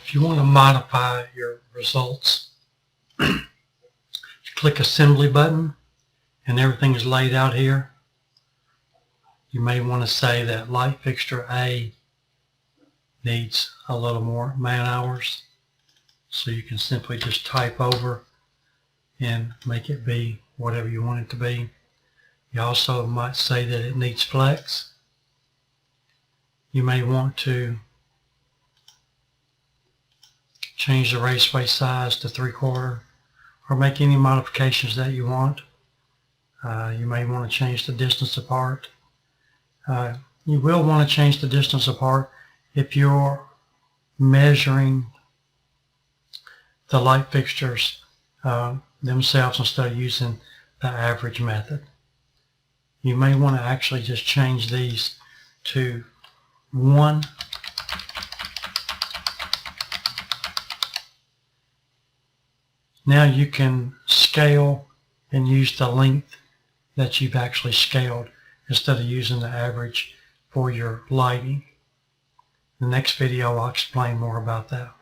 If you want to modify your results, click Assembly button and everything is laid out here. You may want to say that light fixture A needs a little more man hours, so you can simply just type over and make it be whatever you want it to be. You also might say that it needs flex. You may want to change the raceway size to 3/4 or make any modifications that you want. You may want to change the distance apart. You will want to change the distance apart if you're measuring the light fixtures themselves instead of using the average method. You may want to actually just change these to 1. Now you can scale and use the length that you've actually scaled instead of using the average for your lighting. In the next video I'll explain more about that.